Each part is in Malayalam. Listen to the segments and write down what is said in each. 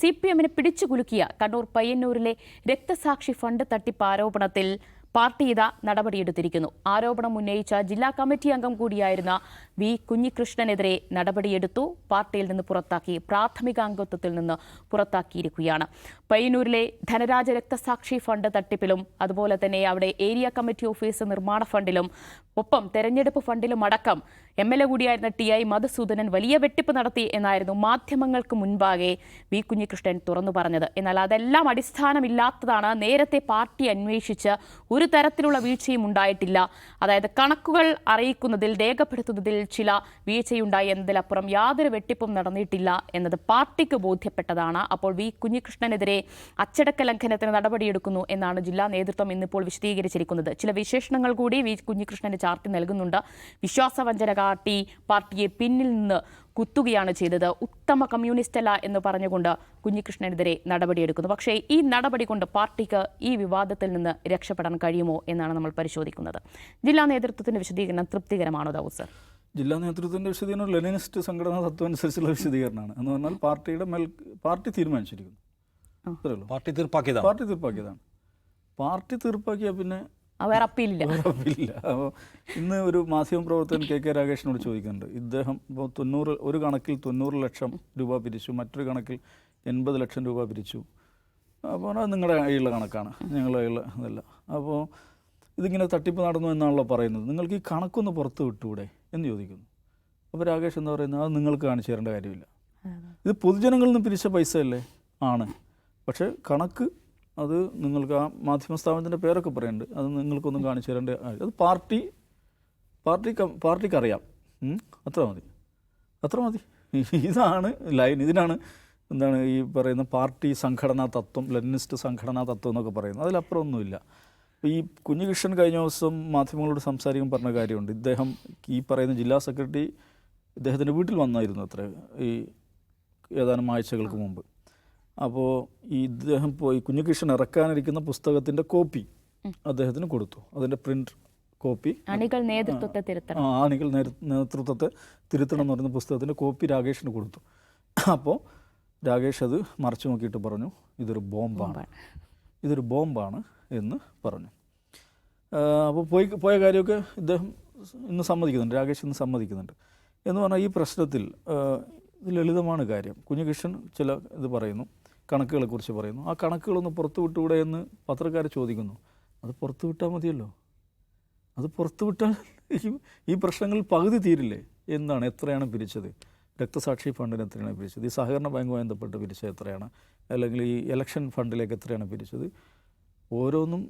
CPM-നെ പിടിച്ചുകുലുക്കിയ കണ്ണൂർ പയ്യന്നൂരിലെ രക്തസാക്ഷി ഫണ്ട് തട്ടിപ്പ് ആരോപണത്തിൽ പാർട്ടി ഇതാ നടപടിയെടുത്തിരിക്കുന്നു. ആരോപണം ഉന്നയിച്ച ജില്ലാ കമ്മിറ്റി അംഗം കൂടിയായിരുന്ന വി കുഞ്ഞികൃഷ്ണനെതിരെ നടപടിയെടുത്തു. പാർട്ടിയിൽ നിന്ന് പുറത്താക്കി, പ്രാഥമിക അംഗത്വത്തിൽ നിന്ന് പുറത്താക്കിയിരിക്കുകയാണ്. പയ്യന്നൂരിലെ ധനരാജ രക്തസാക്ഷി ഫണ്ട് തട്ടിപ്പിലും അതുപോലെ തന്നെ അവിടെ ഏരിയ കമ്മിറ്റി ഓഫീസ് നിർമ്മാണ ഫണ്ടിലും ഒപ്പം തെരഞ്ഞെടുപ്പ് ഫണ്ടിലും അടക്കം MLA കൂടിയായിരുന്ന TI മധുസൂദനൻ വലിയ വെട്ടിപ്പ് നടത്തി എന്നായിരുന്നു മാധ്യമങ്ങൾക്ക് മുൻപാകെ വി കുഞ്ഞികൃഷ്ണൻ തുറന്നു പറഞ്ഞത്. എന്നാൽ അതെല്ലാം അടിസ്ഥാനമില്ലാത്തതാണ്. നേരത്തെ പാർട്ടി അന്വേഷിച്ച് ഒരു തരത്തിലുള്ള വീഴ്ചയും ഉണ്ടായിട്ടില്ല. അതായത് കണക്കുകൾ അറിയിക്കുന്നതിൽ, രേഖപ്പെടുത്തുന്നതിൽ ചില വീഴ്ചയുണ്ടായി എന്നതിലപ്പുറം യാതൊരു വെട്ടിപ്പും നടന്നിട്ടില്ല എന്നത് പാർട്ടിക്ക് ബോധ്യപ്പെട്ടതാണ്. അപ്പോൾ വി കുഞ്ഞികൃഷ്ണനെതിരെ അച്ചടക്ക ലംഘനത്തിന് നടപടിയെടുക്കുന്നു എന്നാണ് ജില്ലാ നേതൃത്വം ഇന്നിപ്പോൾ വിശദീകരിച്ചിരിക്കുന്നത്. ചില വിശേഷണങ്ങൾ കൂടി വി കുഞ്ഞികൃഷ്ണന് ചാർത്തി നൽകുന്നുണ്ട്. വിശ്വാസവഞ്ചന കാട്ടി പാർട്ടിയെ പിന്നിൽ നിന്ന് കുത്തുകയാണ് ചെയ്തത്, ഉത്തമ കമ്മ്യൂണിസ്റ്റ് അല്ല എന്ന് പറഞ്ഞുകൊണ്ട് കുഞ്ഞികൃഷ്ണനെതിരെ നടപടിയെടുക്കുന്നു. പക്ഷേ ഈ നടപടി കൊണ്ട് പാർട്ടിക്ക് ഈ വിവാദത്തിൽ നിന്ന് രക്ഷപ്പെടാൻ കഴിയുമോ എന്നാണ് നമ്മൾ പരിശോധിക്കുന്നത്. ജില്ലാ നേതൃത്വത്തിന്റെ വിശദീകരണം തൃപ്തികരമാണോ ദാവൂദ് സർ? ജില്ലാ നേതൃത്വത്തിന്റെ വിശദീകരണം ലെനിനിസ്റ്റ് സംഘടനാ തത്വം അനുസരിച്ചുള്ള വിശദീകരണമാണ്. എന്ന് പറഞ്ഞാൽ പാർട്ടി തീരുമാനിച്ചിരിക്കുന്നു. പാർട്ടി തീർപ്പാക്കിയതാണ്. പാർട്ടി തീർപ്പാക്കിയാൽ പിന്നെ വേറെ അപ്പീലില്ല. അപ്പോൾ ഇന്ന് ഒരു മാധ്യമപ്രവർത്തകൻ KK രാഗേഷിനോട് ചോദിക്കുന്നുണ്ട്, ഇദ്ദേഹം ഇപ്പോൾ ഒരു കണക്കിൽ 90 ലക്ഷം രൂപ പിരിച്ചു, മറ്റൊരു കണക്കിൽ 80 ലക്ഷം രൂപ പിരിച്ചു. അപ്പോൾ അത് നിങ്ങളുടെ കയ്യിലുള്ള കണക്കാണ്, ഞങ്ങളുടെ കയ്യിലുള്ള ഇതല്ല. അപ്പോൾ ഇതിങ്ങനെ തട്ടിപ്പ് നടന്നു എന്നാണല്ലോ പറയുന്നത്, നിങ്ങൾക്ക് ഈ കണക്കൊന്ന് പുറത്ത് വിട്ടുകൂടെ എന്ന് ചോദിക്കുന്നു. അപ്പോൾ രാകേഷ് എന്താ പറയുന്നത്, അത് നിങ്ങൾക്ക് കാണിച്ചു തരേണ്ട കാര്യമില്ല, ഇത് പൊതുജനങ്ങളിൽ നിന്ന് പിരിച്ച പൈസ അല്ലേ ആണ്, പക്ഷേ കണക്ക് അത് നിങ്ങൾക്ക് ആ മാധ്യമ സ്ഥാപനത്തിൻ്റെ പേരൊക്കെ പറയുന്നുണ്ട്, അത് നിങ്ങൾക്കൊന്നും കാണിച്ചു തരേണ്ട, അത് പാർട്ടിക്കറിയാം, അത്ര മതി. ഇതാണ് ലൈൻ. ഇതിനാണ് എന്താണ് ഈ പറയുന്ന പാർട്ടി സംഘടനാ തത്വം, ലെനിനിസ്റ്റ് സംഘടനാ തത്വം എന്നൊക്കെ പറയുന്നത്. അതിലപ്പുറമൊന്നുമില്ല. ഈ കുഞ്ഞികൃഷ്ണൻ കഴിഞ്ഞ ദിവസം മാധ്യമങ്ങളോട് സംസാരിക്കാൻ പറഞ്ഞ കാര്യമുണ്ട്. ഇദ്ദേഹം ഈ പറയുന്ന ജില്ലാ സെക്രട്ടറി ഇദ്ദേഹത്തിൻ്റെ വീട്ടിൽ വന്നായിരുന്നു അത്ര ഈ ഏതാനും ആഴ്ചകൾക്ക് മുമ്പ്. അപ്പോൾ ഈ ഇദ്ദേഹം പോയി കുഞ്ഞികൃഷ്ണൻ ഇറക്കാനിരിക്കുന്ന പുസ്തകത്തിൻ്റെ കോപ്പി അദ്ദേഹത്തിന് കൊടുത്തു. അതിൻ്റെ പ്രിൻ്റ് കോപ്പി അണികൾ നേതൃത്വത്തെ തിരുത്തണം എന്ന് പറയുന്ന പുസ്തകത്തിൻ്റെ കോപ്പി രാകേഷിന് കൊടുത്തു. അപ്പോൾ രാകേഷ് അത് മറച്ചു നോക്കിയിട്ട് പറഞ്ഞു, ഇതൊരു ബോംബാണ് എന്ന് പറഞ്ഞു. അപ്പോൾ പോയ കാര്യമൊക്കെ ഇദ്ദേഹം ഇന്ന് സമ്മതിക്കുന്നുണ്ട്, രാകേഷ് ഇന്ന് സമ്മതിക്കുന്നുണ്ട്. എന്ന് പറഞ്ഞാൽ ഈ പ്രശ്നത്തിൽ ലളിതമാണ് കാര്യം. കുഞ്ഞികൃഷ്ണൻ ചില ഇത് പറയുന്നു, കണക്കുകളെക്കുറിച്ച് പറയുന്നു. ആ കണക്കുകളൊന്ന് പുറത്തു വിട്ടുകൂടെ എന്ന് പത്രക്കാർ ചോദിക്കുന്നു. അത് പുറത്തു വിട്ടാൽ മതിയല്ലോ. അത് പുറത്തു വിട്ടാൽ ഈ പ്രശ്നങ്ങൾ പകുതി തീരില്ലേ? എന്താണ്, എത്രയാണ് പിരിച്ചത്, രക്തസാക്ഷി ഫണ്ടിന് എത്രയാണ് പിരിച്ചത്, ഈ സഹകരണ ബാങ്കുമായി ബന്ധപ്പെട്ട് പിരിച്ചത് എത്രയാണ്, അല്ലെങ്കിൽ ഈ ഇലക്ഷൻ ഫണ്ടിലേക്ക് എത്രയാണ് പിരിച്ചത്, ഓരോന്നും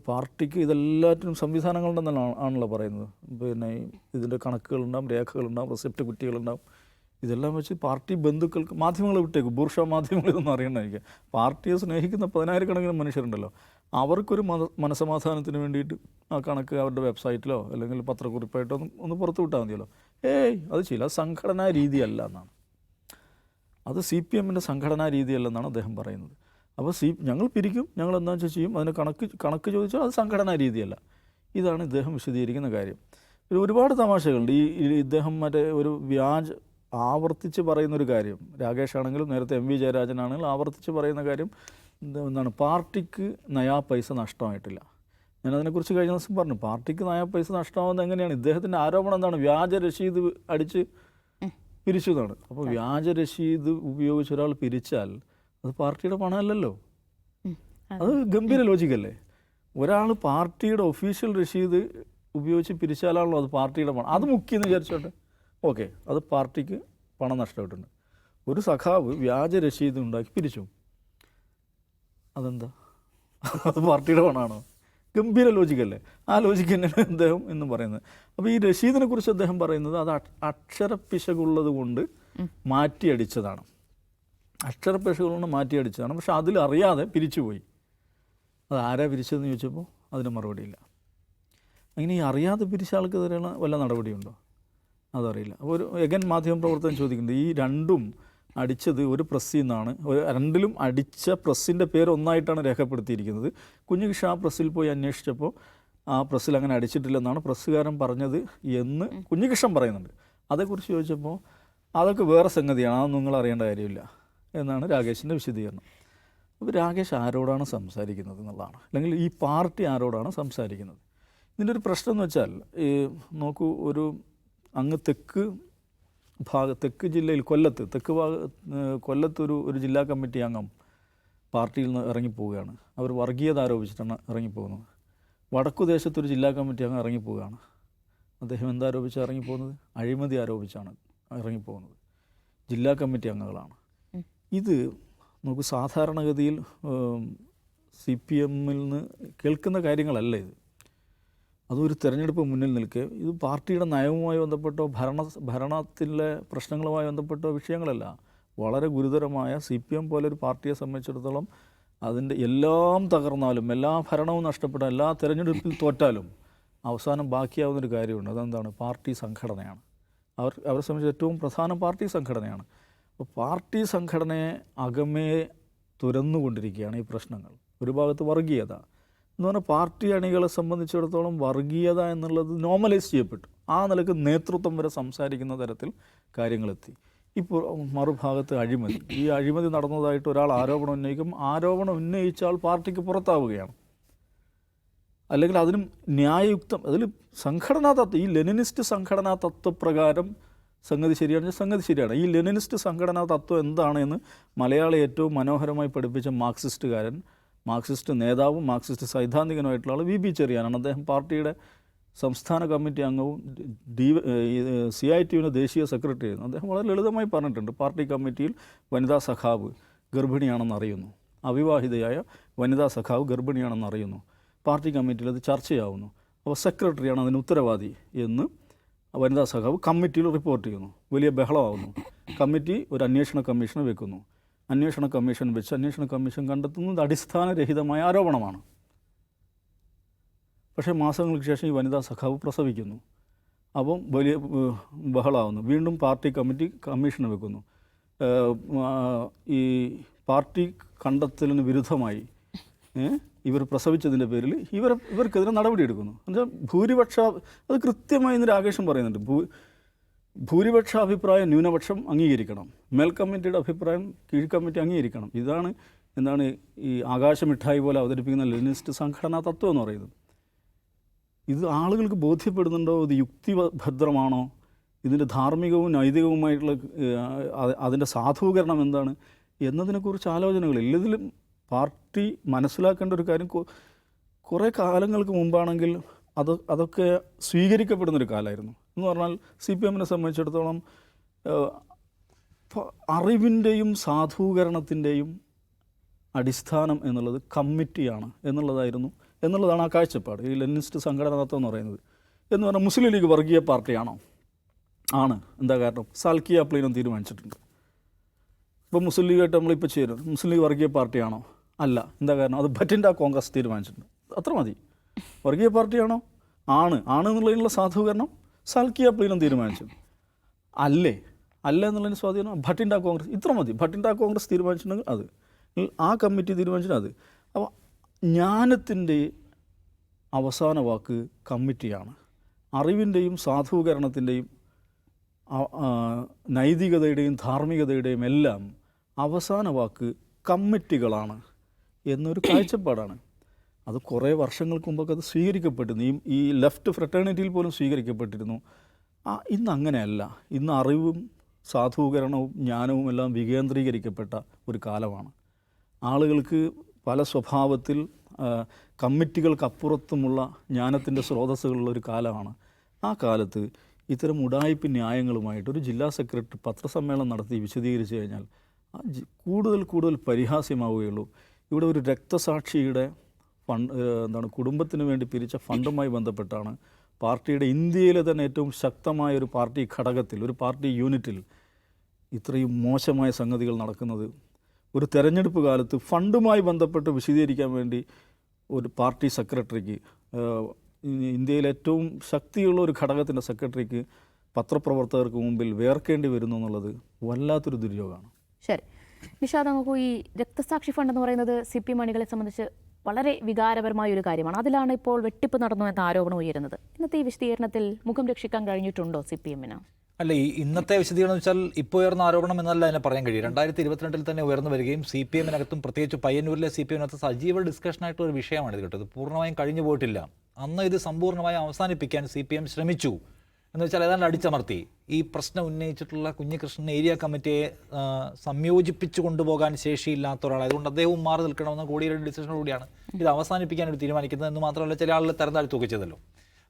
പാർട്ടിക്ക് ഇതെല്ലാറ്റിനും സംവിധാനങ്ങളുണ്ടെന്നാണ് ആണല്ലോ പറയുന്നത്. പിന്നെ ഇതിൻ്റെ കണക്കുകളുണ്ടാവും, രേഖകളുണ്ടാവും, റെസിപ്റ്റ് കുറ്റികളുണ്ടാവും. ഇതെല്ലാം വെച്ച് പാർട്ടി ബന്ധുക്കൾക്ക് മാധ്യമങ്ങളെ വിട്ടേക്കും, ബൂർഷ മാധ്യമങ്ങൾ ഇതൊന്നും അറിയണ്ടായിരിക്കുക. പാർട്ടിയെ സ്നേഹിക്കുന്ന 10,000-കണക്കിന് മനുഷ്യരുണ്ടല്ലോ, അവർക്കൊരു മനസമാധാനത്തിന് വേണ്ടിയിട്ട് ആ കണക്ക് അവരുടെ വെബ്സൈറ്റിലോ അല്ലെങ്കിൽ പത്രക്കുറിപ്പായിട്ടോ ഒന്ന് പുറത്തു വിട്ടാൽ മതിയല്ലോ. അത് ചില സംഘടനാ രീതിയല്ല എന്നാണ്, അത് CPM-ൻ്റെ സംഘടനാ രീതിയല്ലെന്നാണ് അദ്ദേഹം പറയുന്നത്. അപ്പോൾ ഞങ്ങൾ പിരിക്കും, ഞങ്ങൾ എന്താ വെച്ചാൽ ചെയ്യും, അതിന് കണക്ക് ചോദിച്ചാൽ അത് സംഘടനാ രീതിയല്ല. ഇതാണ് ഇദ്ദേഹം വിശദീകരിക്കുന്ന കാര്യം. ഒരുപാട് തമാശകളുണ്ട്. ഇദ്ദേഹം ഒരു ആവർത്തിച്ച് പറയുന്നൊരു കാര്യം, രാകേഷ് ആണെങ്കിലും നേരത്തെ MV ജയരാജനാണെങ്കിലും ആവർത്തിച്ച് പറയുന്ന കാര്യം എന്താണ്, പാർട്ടിക്ക് നയാ പൈസ നഷ്ടമായിട്ടില്ല. ഞാനതിനെക്കുറിച്ച് കഴിഞ്ഞ ദിവസം പറഞ്ഞു, പാർട്ടിക്ക് നയാ പൈസ നഷ്ടമാകുന്നത് എങ്ങനെയാണ്? ഇദ്ദേഹത്തിൻ്റെ ആരോപണം എന്താണ്, വ്യാജ രശീത് അടിച്ച് പിരിച്ചു എന്നാണ്. അപ്പോൾ വ്യാജ രശീത് ഉപയോഗിച്ച് ഒരാൾ പിരിച്ചാൽ അത് പാർട്ടിയുടെ പണമല്ലല്ലോ, അത് ഗംഭീര ലോജിക്കല്ലേ? ഒരാൾ പാർട്ടിയുടെ ഒഫീഷ്യൽ രശീത് ഉപയോഗിച്ച് പിരിച്ചാലാണല്ലോ അത് പാർട്ടിയുടെ പണം. അത് മുഖ്യെന്ന് വിചാരിച്ചോട്ടെ, ഓക്കെ, അത് പാർട്ടിക്ക് പണം നഷ്ടമായിട്ടുണ്ട്. ഒരു സഖാവ് വ്യാജ രശീത് ഉണ്ടാക്കി പിരിച്ചു, അതെന്താ, അത് പാർട്ടിയുടെ പണമാണോ? ഗംഭീര ലോജിക്കല്ലേ? ആ ലോജിക്ക് തന്നെയാണ് അദ്ദേഹം എന്നും പറയുന്നത്. അപ്പോൾ ഈ രശീദിനെ കുറിച്ച് അദ്ദേഹം പറയുന്നത് അത് അക്ഷരപ്പിശകുള്ളത് കൊണ്ട് മാറ്റിയടിച്ചതാണ്, പക്ഷെ അതിലറിയാതെ പിരിച്ചുപോയി. അത് ആരാ പിരിച്ചതെന്ന് ചോദിച്ചപ്പോൾ അതിന് മറുപടിയില്ല. അങ്ങനെ ഈ അറിയാതെ പിരിച്ച ആൾക്കെതിരെ വല്ല നടപടിയുണ്ടോ? അതറിയില്ല. അപ്പോൾ ഒരു മാധ്യമപ്രവർത്തകൻ ചോദിക്കുന്നുണ്ട്, ഈ രണ്ടും അടിച്ചത് ഒരു പ്രസ്സിൽ നിന്നാണ്, രണ്ടിലും അടിച്ച പ്രസ്സിൻ്റെ പേര് ഒന്നായിട്ടാണ് രേഖപ്പെടുത്തിയിരിക്കുന്നത്. കുഞ്ഞികൃഷ്ണൻ ആ പ്രസ്സിൽ പോയി അന്വേഷിച്ചപ്പോൾ ആ പ്രസ്സിൽ അങ്ങനെ അടിച്ചിട്ടില്ലെന്നാണ് പ്രസ്സുകാരൻ പറഞ്ഞത് എന്ന് കുഞ്ഞികൃഷ്ണൻ പറയുന്നുണ്ട്. അതേക്കുറിച്ച് ചോദിച്ചപ്പോൾ അതൊക്കെ വേറെ സംഗതിയാണ്, അതൊന്നും നിങ്ങൾ അറിയേണ്ട കാര്യമില്ല എന്നാണ് രാകേഷിൻ്റെ വിശദീകരണം. അപ്പോൾ രാകേഷ് ആരോടാണ് സംസാരിക്കുന്നത് എന്നുള്ളതാണ്, അല്ലെങ്കിൽ ഈ പാർട്ടി ആരോടാണ് സംസാരിക്കുന്നത്. ഇതിൻ്റെ ഒരു പ്രശ്നം എന്ന് വെച്ചാൽ നോക്കൂ, അങ്ങ് തെക്ക് ജില്ലയിൽ കൊല്ലത്തൊരു ജില്ലാ കമ്മിറ്റി അംഗം പാർട്ടിയിൽ നിന്ന് ഇറങ്ങിപ്പോവുകയാണ്. അവർ വർഗീയത ആരോപിച്ചിട്ടാണ് ഇറങ്ങിപ്പോകുന്നത്. വടക്കുദേശത്തൊരു ജില്ലാ കമ്മിറ്റി അംഗം ഇറങ്ങിപ്പോവുകയാണ്. അദ്ദേഹം എന്താരോപിച്ചാണ് ഇറങ്ങിപ്പോകുന്നത്? അഴിമതി ആരോപിച്ചാണ് ഇറങ്ങിപ്പോകുന്നത്. ജില്ലാ കമ്മിറ്റി അംഗങ്ങളാണ്. ഇത് നമുക്ക് സാധാരണഗതിയിൽ CPM നിന്ന് കേൾക്കുന്ന കാര്യങ്ങളല്ല ഇത്. അതൊരു തെരഞ്ഞെടുപ്പ് മുന്നിൽ നിൽക്കെ ഇത് പാർട്ടിയുടെ നയവുമായി ബന്ധപ്പെട്ടോ ഭരണത്തിലെ പ്രശ്നങ്ങളുമായി ബന്ധപ്പെട്ടോ വിഷയങ്ങളല്ല. വളരെ ഗുരുതരമായ CPM പോലെ ഒരു പാർട്ടിയെ സംബന്ധിച്ചിടത്തോളം അതിൻ്റെ എല്ലാം തകർന്നാലും, എല്ലാ ഭരണവും നഷ്ടപ്പെട്ട, എല്ലാ തെരഞ്ഞെടുപ്പിൽ തോറ്റാലും അവസാനം ബാക്കിയാവുന്നൊരു കാര്യമുണ്ട്. അതെന്താണ്? പാർട്ടി സംഘടനയാണ്. അവരെ സംബന്ധിച്ച് ഏറ്റവും പ്രധാന പാർട്ടി സംഘടനയാണ്. അപ്പോൾ പാർട്ടി സംഘടനയെ അകമേ തുരന്നുകൊണ്ടിരിക്കുകയാണ് ഈ പ്രശ്നങ്ങൾ. ഒരു ഭാഗത്ത് വർഗീയത എന്ന് പറഞ്ഞാൽ പാർട്ടി അണികളെ സംബന്ധിച്ചിടത്തോളം വർഗീയത എന്നുള്ളത് നോർമലൈസ് ചെയ്യപ്പെട്ടു. ആ നിലക്ക് നേതൃത്വം വരെ സംസാരിക്കുന്ന തരത്തിൽ കാര്യങ്ങളെത്തി. ഇപ്പോൾ മറുഭാഗത്ത് അഴിമതി. ഈ അഴിമതി നടന്നതായിട്ട് ഒരാൾ ആരോപണം ഉന്നയിക്കും. ആരോപണം ഉന്നയിച്ച ആൾ പാർട്ടിക്ക് പുറത്താവുകയാണ്. അല്ലെങ്കിൽ അതിനും ന്യായയുക്തം, അതിൽ സംഘടനാ തത്വം, ഈ ലെനിനിസ്റ്റ് സംഘടനാ തത്വപ്രകാരം സംഗതി ശരിയാണെങ്കിൽ സംഗതി ശരിയാണ്. ഈ ലെനിനിസ്റ്റ് സംഘടനാ തത്വം എന്താണ് എന്ന് മലയാളി ഏറ്റവും മനോഹരമായി പഠിപ്പിച്ച മാർക്സിസ്റ്റ് നേതാവും മാർക്സിസ്റ്റ് സൈദ്ധാന്തികനുമായിട്ടുള്ള ആൾ VB ചെറിയാനാണ്. അദ്ദേഹം പാർട്ടിയുടെ സംസ്ഥാന കമ്മിറ്റി അംഗവും CITUവിൻ്റെ ദേശീയ സെക്രട്ടറി ആയിരുന്നു. അദ്ദേഹം വളരെ ലളിതമായി പറഞ്ഞിട്ടുണ്ട്, പാർട്ടി കമ്മിറ്റിയിൽ വനിതാ സഖാവ് ഗർഭിണിയാണെന്ന് അറിയുന്നു, അവിവാഹിതയായ വനിതാ സഖാവ് ഗർഭിണിയാണെന്ന് അറിയുന്നു, പാർട്ടി കമ്മിറ്റിയിൽ അത് ചർച്ചയാവുന്നു, അപ്പോൾ സെക്രട്ടറിയാണ് അതിന് ഉത്തരവാദി എന്ന് വനിതാ സഖാവ് കമ്മിറ്റിയിൽ റിപ്പോർട്ട് ചെയ്യുന്നു. വലിയ ബഹളമാവുന്നു. കമ്മിറ്റി ഒരു അന്വേഷണ കമ്മീഷനെ വെക്കുന്നു. അന്വേഷണ കമ്മീഷൻ കണ്ടെത്തുന്നത് അടിസ്ഥാനരഹിതമായ ആരോപണമാണ്. പക്ഷേ മാസങ്ങൾക്ക് ശേഷം ഈ വനിതാ സഖാവ് പ്രസവിക്കുന്നു. അപ്പം വലിയ ബഹളമാവുന്നു. വീണ്ടും പാർട്ടി കമ്മീഷനെ വെക്കുന്നു. ഈ പാർട്ടി കണ്ടെത്തലിന് വിരുദ്ധമായി ഇവർ പ്രസവിച്ചതിൻ്റെ പേരിൽ ഇവർക്കെതിരെ നടപടിയെടുക്കുന്നു. എന്നുവെച്ചാൽ അത് കൃത്യമായി ഇന്ന് രാകേഷും പറയുന്നുണ്ട്. ഭൂരിപക്ഷ അഭിപ്രായം ന്യൂനപക്ഷം അംഗീകരിക്കണം, മേൽ കമ്മിറ്റിയുടെ അഭിപ്രായം കീഴ് കമ്മിറ്റി അംഗീകരിക്കണം. എന്താണ് ഈ ആകാശമിഠായി പോലെ അവതരിപ്പിക്കുന്ന ലെനിനിസ്റ്റ് സംഘടനാ തത്വം എന്ന് പറയുന്നത്. ഇത് ആളുകൾക്ക് ബോധ്യപ്പെടുന്നുണ്ടോ? ഇത് യുക്തിഭദ്രമാണോ? ഇതിൻ്റെ ധാർമ്മികവും നൈതികവുമായിട്ടുള്ള അതിൻ്റെ സാധൂകരണം എന്താണ് എന്നതിനെക്കുറിച്ച് ആലോചനകളില്ല. ഇതിലും പാർട്ടി മനസ്സിലാക്കേണ്ട ഒരു കാര്യം, കുറേ കാലങ്ങൾക്ക് മുമ്പാണെങ്കിൽ അതൊക്കെ സ്വീകരിക്കപ്പെടുന്നൊരു കാലമായിരുന്നു. എന്ന് പറഞ്ഞാൽ CPMനെ സംബന്ധിച്ചിടത്തോളം അറിവിൻ്റെയും സാധൂകരണത്തിൻ്റെയും അടിസ്ഥാനം എന്നുള്ളത് കമ്മിറ്റിയാണ് എന്നുള്ളതാണ് ആ കാഴ്ചപ്പാട്. ഈ ലെനിനിസ്റ്റ് സംഘടനാ തത്വം എന്ന് പറയുന്നത്. എന്ന് പറഞ്ഞാൽ മുസ്ലിം ലീഗ് വർഗീയ പാർട്ടിയാണോ? ആണ്. എന്താ കാരണം? സാൽക്കിയ പ്ലീനം തീരുമാനിച്ചിട്ടുണ്ട്. ഇപ്പോൾ മുസ്ലിം ലീഗായിട്ട് നമ്മളിപ്പോൾ ചേരും. മുസ്ലിം ലീഗ് വർഗീയ പാർട്ടിയാണോ? അല്ല. എന്താ കാരണം? അത് ഭറ്റിൻഡ കോൺഗ്രസ് തീരുമാനിച്ചിട്ടുണ്ട്. അത്ര മതി. വർഗീയ പാർട്ടിയാണോ? ആണ് എന്നുള്ളതിനുള്ള സാധൂകരണം സാൽക്കിയ പ്ലീനം തീരുമാനിച്ചു. അല്ല എന്നുള്ളതിന് സ്വാധീനം ഭറ്റിൻഡ കോൺഗ്രസ്. ഇത്ര മതി. ഭറ്റിൻഡ കോൺഗ്രസ് തീരുമാനിച്ചിട്ടുണ്ടെങ്കിൽ അത്, ആ കമ്മിറ്റി തീരുമാനിച്ചിട്ട് അത്. അപ്പോൾ ജ്ഞാനത്തിൻ്റെ അവസാന വാക്ക് കമ്മിറ്റിയാണ്. അറിവിൻ്റെയും സാധൂകരണത്തിൻ്റെയും നൈതികതയുടെയും ധാർമ്മികതയുടെയും എല്ലാം അവസാന വാക്ക് കമ്മിറ്റികളാണ് എന്നൊരു കാഴ്ചപ്പാടാണ്. അത് കുറേ വർഷങ്ങൾക്ക് മുമ്പൊക്കെ അത് സ്വീകരിക്കപ്പെട്ടിരുന്നു. ഈ ലെഫ്റ്റ് ഫ്രട്ടേണിറ്റിയിൽ പോലും സ്വീകരിക്കപ്പെട്ടിരുന്നു. ഇന്ന് അങ്ങനെയല്ല. ഇന്ന് അറിവും സാധൂകരണവും ജ്ഞാനവും എല്ലാം വികേന്ദ്രീകരിക്കപ്പെട്ട ഒരു കാലമാണ്. ആളുകൾക്ക് പല സ്വഭാവത്തിൽ കമ്മിറ്റികൾക്കപ്പുറത്തുമുള്ള ജ്ഞാനത്തിൻ്റെ സ്രോതസ്സുകളുള്ള ഒരു കാലമാണ്. ആ കാലത്ത് ഇത്തരം ഉഡായിപ്പ് ന്യായങ്ങളുമായിട്ട് ഒരു ജില്ലാ സെക്രട്ടറി പത്രസമ്മേളനം നടത്തി വിശദീകരിച്ചു കഴിഞ്ഞാൽ കൂടുതൽ പരിഹാസ്യമാവുകയുള്ളൂ. ഇവിടെ ഒരു രക്തസാക്ഷിയുടെ കുടുംബത്തിന് വേണ്ടി പിരിച്ച ഫണ്ടുമായി ബന്ധപ്പെട്ടാണ് പാർട്ടിയുടെ ഇന്ത്യയിലെ തന്നെ ഏറ്റവും ശക്തമായ ഒരു പാർട്ടി ഘടകത്തിൽ, ഒരു പാർട്ടി യൂണിറ്റിൽ ഇത്രയും മോശമായ സംഗതികൾ നടക്കുന്നത്. ഒരു തെരഞ്ഞെടുപ്പ് കാലത്ത് ഫണ്ടുമായി ബന്ധപ്പെട്ട് വിശദീകരിക്കാൻ വേണ്ടി ഒരു പാർട്ടി സെക്രട്ടറിക്ക്, ഇന്ത്യയിലെ ഏറ്റവും ശക്തിയുള്ള ഒരു ഘടകത്തിൻ്റെ സെക്രട്ടറിക്ക് പത്രപ്രവർത്തകർക്ക് മുമ്പിൽ വേർക്കേണ്ടി വരുന്നു എന്നുള്ളത് വല്ലാത്തൊരു ദുര്യോഗമാണ്. ശരി നിഷാദ്, നമുക്ക് ഈ രക്തസാക്ഷി ഫണ്ട് എന്ന് പറയുന്നത് CPM അണികളെ സംബന്ധിച്ച് വളരെ വികാരപരമായ ഒരു കാര്യമാണ്. അതിലാണ് ഇപ്പോൾ വെട്ടിപ്പ് നടന്നു എന്ന ആരോപണം ഉയരുന്നത്. ഇന്നത്തെ ഈ വിശദീകരണത്തിൽ മുഖം രക്ഷിക്കാൻ കഴിഞ്ഞിട്ടുണ്ടോ CPMന്? അല്ല, ഈ ഇന്നത്തെ വിശദീകരണം വെച്ചാൽ ഇപ്പോൾ ഉയർന്ന ആരോപണം എന്നല്ല അതിനെ പറയാൻ കഴിയും. 2022 തന്നെ ഉയർന്നു വരികയും CPM-നകത്തും പ്രത്യേകിച്ച് പയ്യന്നൂരിലെ CPM-നകത്ത് സജീവ ഡിസ്കഷനായിട്ടുള്ള ഒരു വിഷയമാണ് ഇത് കേട്ടത്. പൂർണ്ണമായും കഴിഞ്ഞു പോയിട്ടില്ല. അന്ന് ഇത് സമ്പൂർണ്ണമായി അവസാനിപ്പിക്കാൻ CPM ശ്രമിച്ചു എന്ന് വെച്ചാൽ ഏതാണ്ട് അടിച്ചമർത്തി. ഈ പ്രശ്നം ഉന്നയിച്ചിട്ടുള്ള കുഞ്ഞികൃഷ്ണൻ ഏരിയ കമ്മിറ്റിയെ സംയോജിപ്പിച്ചു കൊണ്ടുപോകാൻ ശേഷിയില്ലാത്ത ഒരാൾ, അതുകൊണ്ട് അദ്ദേഹവും മാറി നിൽക്കണമെന്ന കോടിയേരിയുടെ ഡിസിഷനോടുകൂടിയാണ് ഇത് അവസാനിപ്പിക്കാനായിട്ട് തീരുമാനിക്കുന്നത് എന്ന് മാത്രമല്ല ചില ആളുകൾ തരംതാഴ്ത്തുകയൊക്കെ ചെയ്തല്ലോ.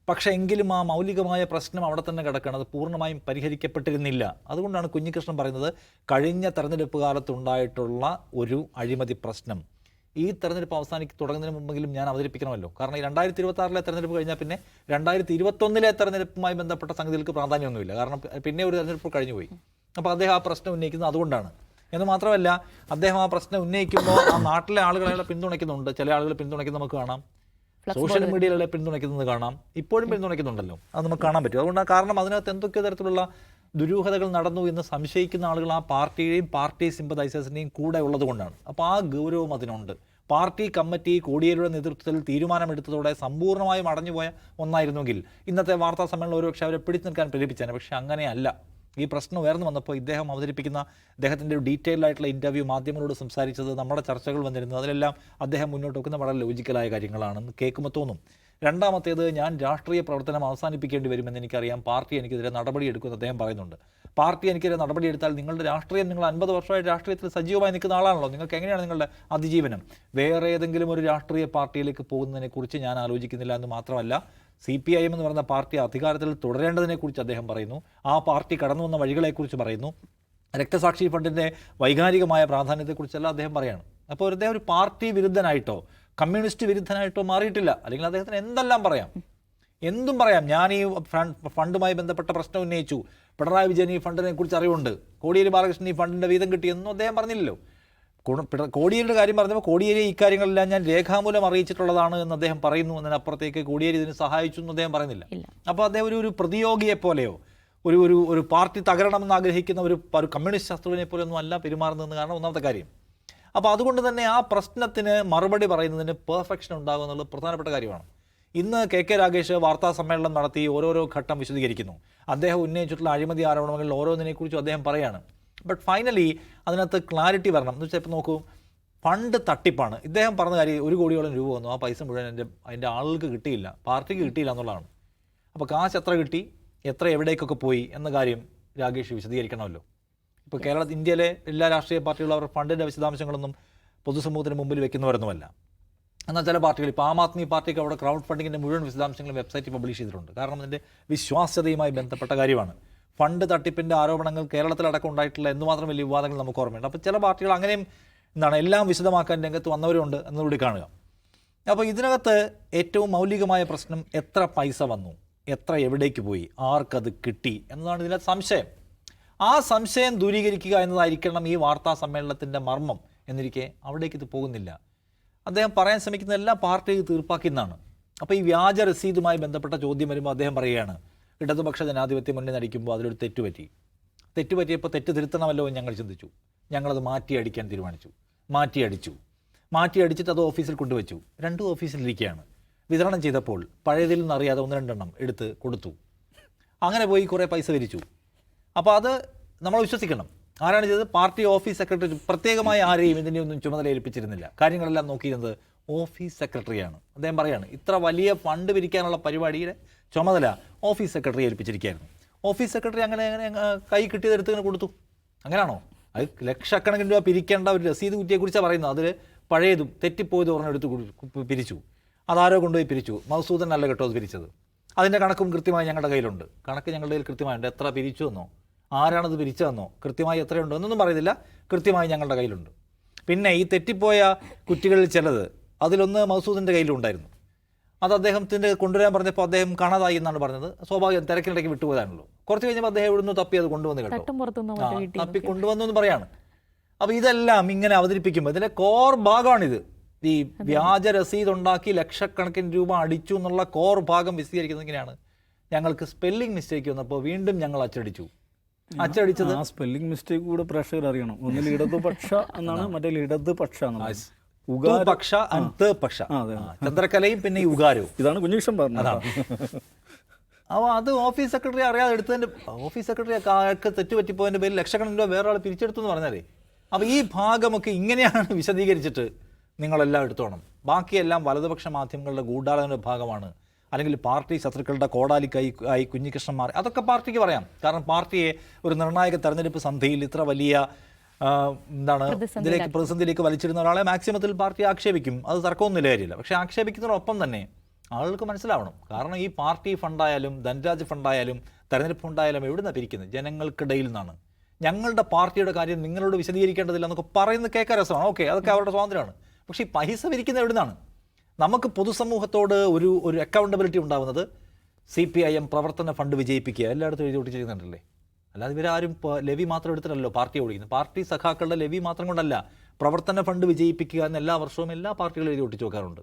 പക്ഷേ എങ്കിലും ആ മൗലികമായ പ്രശ്നം അവിടെ തന്നെ കിടക്കണം, അത് പൂർണ്ണമായും പരിഹരിക്കപ്പെട്ടിരുന്നില്ല. അതുകൊണ്ടാണ് കുഞ്ഞികൃഷ്ണൻ പറയുന്നത് കഴിഞ്ഞ തെരഞ്ഞെടുപ്പ് കാലത്തുണ്ടായിട്ടുള്ള ഒരു അഴിമതി പ്രശ്നം ഈ തെരഞ്ഞെടുപ്പ് തുടങ്ങുന്നതിന് മുമ്പെങ്കിലും ഞാൻ അവതരിപ്പിക്കണമല്ലോ. കാരണം ഈ 2026 തെരഞ്ഞെടുപ്പ് കഴിഞ്ഞാൽ പിന്നെ 2021 തെരഞ്ഞെടുപ്പുമായി ബന്ധപ്പെട്ട സംഗതികൾക്ക് പ്രാധാന്യമൊന്നുമില്ല. കാരണം പിന്നെ ഒരു തെരഞ്ഞെടുപ്പ് കഴിഞ്ഞുപോയി. അപ്പോൾ അദ്ദേഹം ആ പ്രശ്നം ഉന്നയിക്കുന്നത് അതുകൊണ്ടാണ്. എന്ന് മാത്രമല്ല, അദ്ദേഹം ആ പ്രശ്നം ഉന്നയിക്കുമ്പോൾ ആ നാട്ടിലെ ആളുകളെ പിന്തുണയ്ക്കുന്നുണ്ട്. ചില ആളുകൾ പിന്തുണയ്ക്കുന്നത് നമുക്ക് കാണാം, സോഷ്യൽ മീഡിയയിലെ പിന്തുണയ്ക്കുന്നത് കാണാം, ഇപ്പോഴും പിന്തുണയ്ക്കുന്നുണ്ടല്ലോ, അത് നമുക്ക് കാണാൻ പറ്റും. അതുകൊണ്ടാണ് കാരണം അതിനകത്ത് എന്തൊക്കെ തരത്തിലുള്ള ദുരൂഹതകൾ നടന്നു എന്ന് സംശയിക്കുന്ന ആളുകൾ ആ പാർട്ടിയെയും പാർട്ടി സിമ്പതൈസേഴ്സിനെയും കൂടെ ഉള്ളത് കൊണ്ടാണ്. അപ്പോൾ ആ ഗൗരവം അതിനുണ്ട്. പാർട്ടി കമ്മിറ്റി കോടിയേരിയുടെ നേതൃത്വത്തിൽ തീരുമാനമെടുത്തതോടെ സമ്പൂർണ്ണമായും അടഞ്ഞുപോയ ഒന്നായിരുന്നെങ്കിൽ ഇന്നത്തെ വാർത്താ സമ്മേളനം ഒരുപക്ഷെ അവരെ പിടിച്ചു നിൽക്കാൻ പ്രേരിപ്പിച്ചേനെ. പക്ഷേ അങ്ങനെയല്ല. ഈ പ്രശ്നം ഉയർന്നു വന്നപ്പോൾ ഇദ്ദേഹം അവതരിപ്പിക്കുന്ന അദ്ദേഹത്തിൻ്റെ ഒരു ഡീറ്റെയിൽഡ് ആയിട്ടുള്ള ഇൻ്റർവ്യൂ മാധ്യമങ്ങളോട് സംസാരിച്ചത്, നമ്മുടെ ചർച്ചകൾ വന്നിരുന്നത്, അതിലെല്ലാം അദ്ദേഹം മുന്നോട്ട് വെക്കുന്ന വളരെ ലോജിക്കലായ കാര്യങ്ങളാണെന്ന് കേൾക്കുമ്പോൾ തോന്നും. രണ്ടാമത്തേത്, ഞാൻ രാഷ്ട്രീയ പ്രവർത്തനം അവസാനിപ്പിക്കേണ്ടി വരുമെന്ന് എനിക്കറിയാം, പാർട്ടി എനിക്കെതിരെ നടപടിയെടുക്കുമെന്ന് അദ്ദേഹം പറയുന്നുണ്ട്. പാർട്ടി എനിക്കെതിരെ നടപടിയെടുത്താൽ നിങ്ങളുടെ രാഷ്ട്രീയം, നിങ്ങൾ 50 വർഷമായിട്ട് രാഷ്ട്രീയത്തിൽ സജീവമായി നിൽക്കുന്ന ആളാണല്ലോ, നിങ്ങൾക്ക് എങ്ങനെയാണ് നിങ്ങളുടെ അതിജീവനം? വേറെ ഏതെങ്കിലും ഒരു രാഷ്ട്രീയ പാർട്ടിയിലേക്ക് പോകുന്നതിനെക്കുറിച്ച് ഞാൻ ആലോചിക്കുന്നില്ല എന്ന് മാത്രമല്ല, CPIM എന്ന് പറയുന്ന പാർട്ടി അധികാരത്തിൽ തുടരേണ്ടതിനെക്കുറിച്ച് അദ്ദേഹം പറയുന്നു. ആ പാർട്ടി കടന്നു വന്ന വഴികളെക്കുറിച്ച് പറയുന്നു. രക്തസാക്ഷി ഫണ്ടിൻ്റെ വൈകാരികമായ പ്രാധാന്യത്തെക്കുറിച്ചെല്ലാം അദ്ദേഹം പറയാണ്. അപ്പോൾ അദ്ദേഹം ഒരു പാർട്ടി വിരുദ്ധനായിട്ടോ കമ്മ്യൂണിസ്റ്റ് വിരുദ്ധനായിട്ടോ മാറിയിട്ടില്ല. അല്ലെങ്കിൽ അദ്ദേഹത്തിന് എന്തെല്ലാം പറയാം, എന്തും പറയാം. ഞാൻ ഈ ഫണ്ടുമായി ബന്ധപ്പെട്ട പ്രശ്നം ഉന്നയിച്ചു, പിണറായി വിജയൻ ഈ ഫണ്ടിനെ കുറിച്ച് അറിവുണ്ട്, കോടിയേരി ബാലകൃഷ്ണൻ ഈ ഫണ്ടിൻ്റെ വീതം കിട്ടിയെന്നും അദ്ദേഹം പറഞ്ഞില്ലല്ലോ. കോടിയേരിയുടെ കാര്യം പറഞ്ഞപ്പോൾ കോടിയേരി ഇക്കാര്യങ്ങളെല്ലാം ഞാൻ രേഖാമൂലം അറിയിച്ചിട്ടുള്ളതാണ് എന്ന് അദ്ദേഹം പറയുന്നു. എന്നതിനപ്പുറത്തേക്ക് കോടിയേരി ഇതിന് സഹായിച്ചു എന്ന് അദ്ദേഹം പറയുന്നില്ല. അപ്പോൾ അദ്ദേഹം ഒരു പ്രതിയോഗിയെ പോലെയോ ഒരു പാർട്ടി തകരണമെന്ന് ആഗ്രഹിക്കുന്ന ഒരു കമ്മ്യൂണിസ്റ്റ് ശത്രുവിനെ പോലെയൊന്നും അല്ല പെരുമാറുന്നതെന്ന് കാരണം ഒന്നാമത്തെ കാര്യം. അപ്പോൾ അതുകൊണ്ട് തന്നെ ആ പ്രശ്നത്തിന് മറുപടി പറയുന്നതിന് പെർഫെക്ഷൻ ഉണ്ടാകുക എന്നുള്ളത് പ്രധാനപ്പെട്ട കാര്യമാണ്. ഇന്ന് KK രാഗേഷ് വാർത്താ സമ്മേളനം നടത്തി ഓരോരോ ഘട്ടം വിശദീകരിക്കുന്നു. അദ്ദേഹം ഉന്നയിച്ചിട്ടുള്ള അഴിമതി ആരോപണങ്ങളിൽ ഓരോന്നിനെക്കുറിച്ചും അദ്ദേഹം പറയാണ്. ബട്ട് ഫൈനലി അതിനകത്ത് ക്ലാരിറ്റി വരണം. എന്ന് വെച്ചാൽ ഇപ്പോൾ നോക്കൂ, ഫണ്ട് തട്ടിപ്പാണ്. ഇദ്ദേഹം പറഞ്ഞ കാര്യം 1 കോടിയോളം രൂപ വന്നു, ആ പൈസ മുഴുവൻ അതിൻ്റെ ആളുകൾക്ക് കിട്ടിയില്ല, പാർട്ടിക്ക് കിട്ടിയില്ല എന്നുള്ളതാണ്. അപ്പോൾ കാശ് എത്ര കിട്ടി, എത്ര എവിടേക്കൊക്കെ പോയി എന്ന കാര്യം രാഗേഷ് വിശദീകരിക്കണമല്ലോ. ഇപ്പോൾ ഇന്ത്യയിലെ എല്ലാ രാഷ്ട്രീയ പാർട്ടികളും അവർ ഫണ്ടിൻ്റെ വിശദാംശങ്ങളൊന്നും പൊതുസമൂഹത്തിന് മുമ്പിൽ വെക്കുന്നവരൊന്നുമല്ല. എന്നാൽ ചില പാർട്ടികൾ, ഇപ്പോൾ ആം ആദ്മി പാർട്ടിക്ക് അവിടെ ക്രൗഡ് ഫണ്ടിങ്ങിൻ്റെ മുഴുവൻ വിശദാംശങ്ങളും വെബ്സൈറ്റിൽ പബ്ലിഷ് ചെയ്തിട്ടുണ്ട്. കാരണം അതിൻ്റെ വിശ്വാസ്യതയുമായി ബന്ധപ്പെട്ട കാര്യമാണ്. ഫണ്ട് തട്ടിപ്പിൻ്റെ ആരോപണങ്ങൾ കേരളത്തിലടക്കം ഉണ്ടായിട്ടുള്ള എന്തുമാത്രം വലിയ വിവാദങ്ങൾ നമുക്ക് ഓർമ്മയുണ്ട്. അപ്പോൾ ചില പാർട്ടികൾ അങ്ങനെയും എല്ലാം വിശദമാക്കാൻ രംഗത്ത് വന്നവരുണ്ട് എന്നുകൂടി കാണുക. അപ്പോൾ ഇതിനകത്ത് ഏറ്റവും മൗലികമായ പ്രശ്നം എത്ര പൈസ വന്നു, എത്ര എവിടേക്ക് പോയി, ആർക്കത് കിട്ടി എന്നതാണ് ഇതിനകത്ത് സംശയം. ആ സംശയം ദൂരീകരിക്കുക എന്നതായിരിക്കണം ഈ വാർത്താ സമ്മേളനത്തിൻ്റെ മർമ്മം എന്നിരിക്കെ അവിടേക്ക് ഇത് പോകുന്നില്ല. അദ്ദേഹം പറയാൻ ശ്രമിക്കുന്ന എല്ലാ പാർട്ടിയും തീർപ്പാക്കുന്നതാണ്. അപ്പോൾ ഈ വ്യാജ രസീതുമായി ബന്ധപ്പെട്ട ചോദ്യം വരുമ്പോൾ അദ്ദേഹം പറയുകയാണ്, ഇടതുപക്ഷ ജനാധിപത്യ മുന്നണി നടിക്കുമ്പോൾ അതിലൊരു തെറ്റുപറ്റിയപ്പോൾ തെറ്റ് തിരുത്തണമല്ലോ എന്ന് ഞങ്ങൾ ചിന്തിച്ചു. ഞങ്ങളത് മാറ്റിയടിക്കാൻ തീരുമാനിച്ചു. മാറ്റിയടിച്ചിട്ട് അത് ഓഫീസിൽ കൊണ്ടുവച്ചു. 2 ഓഫീസിലിരിക്കുകയാണ്. വിതരണം ചെയ്തപ്പോൾ പഴയതിൽ നിന്നറിയാതെ 1-2 എടുത്ത് കൊടുത്തു. അങ്ങനെ പോയി കുറേ പൈസ വരിച്ചു. അപ്പോൾ അത് നമ്മൾ വിശ്വസിക്കണം. ആരാണ് ചെയ്തത്? Party office secretary. പ്രത്യേകമായി ആരെയും ഇതിനെയൊന്നും ചുമതല ഏൽപ്പിച്ചിരുന്നില്ല. കാര്യങ്ങളെല്ലാം നോക്കിയിരുന്നത് ഓഫീസ് സെക്രട്ടറിയാണ്. അദ്ദേഹം പറയാണ്, ഇത്ര വലിയ ഫണ്ട് പിരിക്കാനുള്ള പരിപാടിയുടെ ചുമതല ഓഫീസ് സെക്രട്ടറി ഏൽപ്പിച്ചിരിക്കുകയായിരുന്നു. ഓഫീസ് സെക്രട്ടറി അങ്ങനെ കൈ കിട്ടിയതെടുത്ത് ഇങ്ങനെ കൊടുത്തു. അങ്ങനെയാണോ? അത് ലക്ഷക്കണക്കിന് രൂപ പിരിക്കേണ്ട ഒരു രസീത് കുറ്റിയെക്കുറിച്ചാണ് പറയുന്നത്. അതിൽ പഴയതും തെറ്റിപ്പോയത് എടുത്ത് പിരിച്ചു. അതാരോ കൊണ്ടുപോയി പിരിച്ചു. മധുസൂദൻ അല്ല കേട്ടോ അത് പിരിച്ചത്. അതിൻ്റെ കണക്കും കൃത്യമായി ഞങ്ങളുടെ കയ്യിലുണ്ട്. കണക്ക് ഞങ്ങളുടെ കയ്യിൽ കൃത്യമായുണ്ട്. എത്ര പിരിച്ചു എന്നോ ആരാണത് പിരിച്ചതെന്നോ കൃത്യമായി എത്രയുണ്ടോ എന്നൊന്നും പറയുന്നില്ല. കൃത്യമായി ഞങ്ങളുടെ കയ്യിലുണ്ട്. പിന്നെ ഈ തെറ്റിപ്പോയ കുറ്റികളിൽ ചിലത്, അതിലൊന്ന് മധുസൂദൻ്റെ കയ്യിലുണ്ടായിരുന്നു. അത് അദ്ദേഹത്തിൻ്റെ കൊണ്ടുവരാൻ പറഞ്ഞപ്പോൾ അദ്ദേഹം കാണാതായി എന്നാണ് പറഞ്ഞത്. സ്വാഭാവികം, തിരക്കിനിടയ്ക്ക് വിട്ടുപോയതാണല്ലോ. കുറച്ച് കഴിഞ്ഞപ്പോൾ അദ്ദേഹം ഇവിടുന്ന് തപ്പി അത് കൊണ്ടുവന്ന് കേട്ടോ, തപ്പി കൊണ്ടുവന്നു എന്ന് പറയാണ്. അപ്പോൾ ഇതെല്ലാം ഇങ്ങനെ അവതരിപ്പിക്കുമ്പോൾ ഇതിൻ്റെ കോർ ഭാഗമാണിത്. ഈ വ്യാജ രസീത് ഉണ്ടാക്കി ലക്ഷക്കണക്കിന് രൂപ അടിച്ചു എന്നുള്ള കോർ ഭാഗം വിശദീകരിക്കുന്നത് ഇങ്ങനെയാണ്. ഞങ്ങൾക്ക് സ്പെല്ലിംഗ് മിസ്റ്റേക്ക് വന്നപ്പോൾ വീണ്ടും ഞങ്ങൾ അച്ചടിച്ചത് ആ സ്പെല്ലിംഗ് മിസ്റ്റേക്ക് കൂടെ പ്രേക്ഷകർ അറിയണം. ഒന്നിൽ ഇടതുപക്ഷ എന്നാണ്, മറ്റേ ഇടതുപക്ഷ എന്നാണ്. ചന്ദ്രകലയും പിന്നെ ഉഗാരവും. ഇതാണ് കുഞ്ഞികൃഷ്ണൻ പറഞ്ഞത്. അപ്പോൾ അത് ഓഫീസ് സെക്രട്ടറി അറിയാതെ എടുത്തതിൻ്റെ ഓഫീസ് സെക്രട്ടറി ആൾക്ക് തെറ്റുപറ്റിപ്പോയതിൻ്റെ പേരിൽ ലക്ഷക്കണക്കിന് രൂപ വേറെ ആൾ പിരിച്ചെടുത്തു എന്ന് പറഞ്ഞാലേ, അപ്പോൾ ഈ ഭാഗമൊക്കെ ഇങ്ങനെയാണ് വിശദീകരിച്ചിട്ട് നിങ്ങളെല്ലാം എടുത്തോണം. ബാക്കിയെല്ലാം വലതുപക്ഷ മാധ്യമങ്ങളുടെ ഗൂഢാലോചന ഭാഗമാണ്, അല്ലെങ്കിൽ പാർട്ടി ശത്രുക്കളുടെ കോടാലിക്കായി കുഞ്ഞികൃഷ്ണന്മാർ, അതൊക്കെ പാർട്ടിക്ക് പറയാം. കാരണം പാർട്ടിയെ ഒരു നിർണായക തെരഞ്ഞെടുപ്പ് സന്ധിയിൽ ഇത്ര വലിയ ഇതിലേക്ക് പ്രതിസന്ധിയിലേക്ക് വലിച്ചിരുന്ന ഒരാളെ മാക്സിമത്തിൽ പാർട്ടി ആക്ഷേപിക്കും, അത് തർക്കമൊന്നും നിലകരില്ല. പക്ഷേ ആക്ഷേപിക്കുന്നതിനൊപ്പം തന്നെ ആളുകൾക്ക് മനസ്സിലാവണം, കാരണം ഈ പാർട്ടി ഫണ്ടായാലും ധനരാജ് ഫണ്ടായാലും തെരഞ്ഞെടുപ്പ് ഫണ്ടായാലും എവിടുന്നാണ് പിരിക്കുന്നത്? ജനങ്ങൾക്കിടയിൽ നിന്നാണ്. ഞങ്ങളുടെ പാർട്ടിയുടെ കാര്യം നിങ്ങളോട് വിശദീകരിക്കേണ്ടതില്ല എന്നൊക്കെ പറയുന്നത് കേൾക്കാൻ രസമാണ്, ഓക്കെ, അതൊക്കെ അവരുടെ സ്വാതന്ത്ര്യമാണ്. പക്ഷേ ഈ പൈസ പിരിക്കുന്നത് എവിടുന്നാണ്? നമുക്ക് പൊതുസമൂഹത്തോട് ഒരു അക്കൗണ്ടബിലിറ്റി ഉണ്ടാവുന്നത് CPIM പ്രവർത്തന ഫണ്ട് വിജയിപ്പിക്കുക, എല്ലായിടത്തും എഴുതി ഒട്ടിച്ചിരുന്നുണ്ടല്ലേ. അല്ലാതെ ഇവരാരും ലെവി മാത്രം എടുത്തിട്ടല്ലോ പാർട്ടി ഓടിക്കുന്നത്. പാർട്ടി സഖാക്കളുടെ ലെവി മാത്രം കൊണ്ടല്ല, പ്രവർത്തന ഫണ്ട് വിജയിപ്പിക്കുക എന്ന് എല്ലാ വർഷവും എല്ലാ പാർട്ടികളും എഴുതി ഒട്ടിച്ചു വെക്കാറുണ്ട്.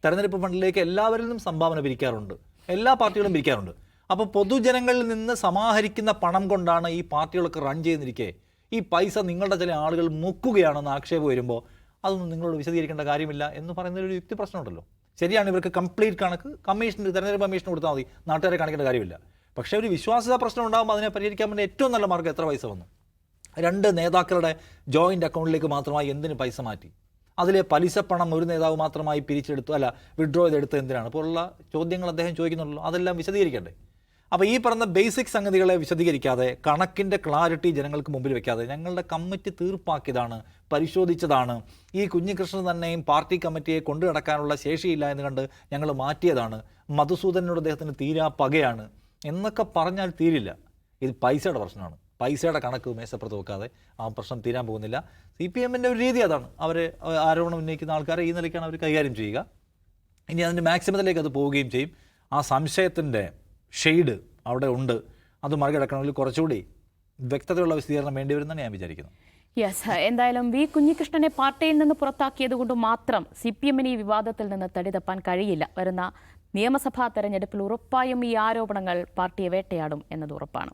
തെരഞ്ഞെടുപ്പ് ഫണ്ടിലേക്ക് എല്ലാവരിൽ നിന്നും സംഭാവന പിരിക്കാറുണ്ട്, എല്ലാ പാർട്ടികളും പിരിക്കാറുണ്ട്. അപ്പോൾ പൊതുജനങ്ങളിൽ നിന്ന് സമാഹരിക്കുന്ന പണം കൊണ്ടാണ് ഈ പാർട്ടികളൊക്കെ റൺ ചെയ്യുന്നിരിക്കെ ഈ പൈസ നിങ്ങളുടെ ചില ആളുകൾ മുക്കുകയാണെന്ന് ആക്ഷേപം വരുമ്പോൾ അതൊന്നും നിങ്ങളോട് വിശദീകരിക്കേണ്ട കാര്യമില്ല എന്ന് പറയുന്നൊരു യുക്തി പ്രശ്നമുണ്ടല്ലോ. ശരിയാണ്, ഇവർക്ക് കംപ്ലീറ്റ് കണക്ക് തെരഞ്ഞെടുപ്പ് കമ്മീഷന് കൊടുത്താൽ മതി, നാട്ടുകാരെ കാണിക്കേണ്ട കാര്യമില്ല. പക്ഷേ ഒരു വിശ്വാസ്യത പ്രശ്നം ഉണ്ടാകുമ്പോൾ അതിനെ പരിഹരിക്കാൻ വേണ്ടി ഏറ്റവും നല്ല മാർഗ്ഗം എത്ര പൈസ വന്നു? 2 നേതാക്കളുടെ ജോയിൻ്റ് അക്കൗണ്ടിലേക്ക് മാത്രമായി എന്തിന് പൈസ മാറ്റി? അതിലെ പലിശ പണം ഒരു നേതാവ് മാത്രമായി പിരിച്ചെടുത്തു, അല്ല വിഡ്രോ ചെയ്തെടുത്ത് എന്തിനാണ്? പോലുള്ള ചോദ്യങ്ങൾ അദ്ദേഹം ചോദിക്കുന്നുള്ളൂ, അതെല്ലാം വിശദീകരിക്കണ്ടേ? അപ്പോൾ ഈ പറഞ്ഞ ബേസിക് സംഗതികളെ വിശദീകരിക്കാതെ, കണക്കിൻ്റെ ക്ലാരിറ്റി ജനങ്ങൾക്ക് മുമ്പിൽ വെക്കാതെ, ഞങ്ങളുടെ കമ്മിറ്റി തീർപ്പാക്കിയതാണ്, പരിശോധിച്ചതാണ്, ഈ കുഞ്ഞികൃഷ്ണൻ തന്നെയും പാർട്ടി കമ്മിറ്റിയെ കൊണ്ടു നടക്കാനുള്ള ശേഷിയില്ല എന്ന് കണ്ട് ഞങ്ങൾ മാറ്റിയതാണ്, മധുസൂദനോട് അദ്ദേഹത്തിന് തീരാ പകയാണ് എന്നൊക്കെ പറഞ്ഞാൽ തീരില്ല. ഇത് പൈസയുടെ പ്രശ്നമാണ്. പൈസയുടെ കണക്ക് മേശപ്പുറത്ത് വെക്കാതെ ആ പ്രശ്നം തീരാൻ പോകുന്നില്ല. CPMൻ്റെ ഒരു രീതി അതാണ്, അവർ ആരോപണം ഉന്നയിക്കുന്ന ആൾക്കാരെ ഈ നിലയ്ക്കാണ് അവർ കൈകാര്യം ചെയ്യുക. ഇനി അതിൻ്റെ മാക്സിമത്തിലേക്ക് അത് പോവുകയും ചെയ്യും. ആ സംശയത്തിൻ്റെ ഷെയ്ഡ് അവിടെ ഉണ്ട്, അത് മറികടക്കണമെങ്കിൽ കുറച്ചുകൂടി വ്യക്തതയുള്ള വിശദീകരണം വേണ്ടി വരുമെന്നാണ് ഞാൻ വിചാരിക്കുന്നത്. യെസ്, എന്തായാലും വി കുഞ്ഞികൃഷ്ണനെ പാർട്ടിയിൽ നിന്ന് പുറത്താക്കിയത് കൊണ്ട് മാത്രം CPMന് ഈ വിവാദത്തിൽ നിന്ന് തടി തപ്പാൻ കഴിയില്ല. വരുന്ന നിയമസഭാ തെരഞ്ഞെടുപ്പിൽ ഉറപ്പായും ഈ ആരോപണങ്ങൾ പാർട്ടിയെ വേട്ടയാടും എന്നത് ഉറപ്പാണ്.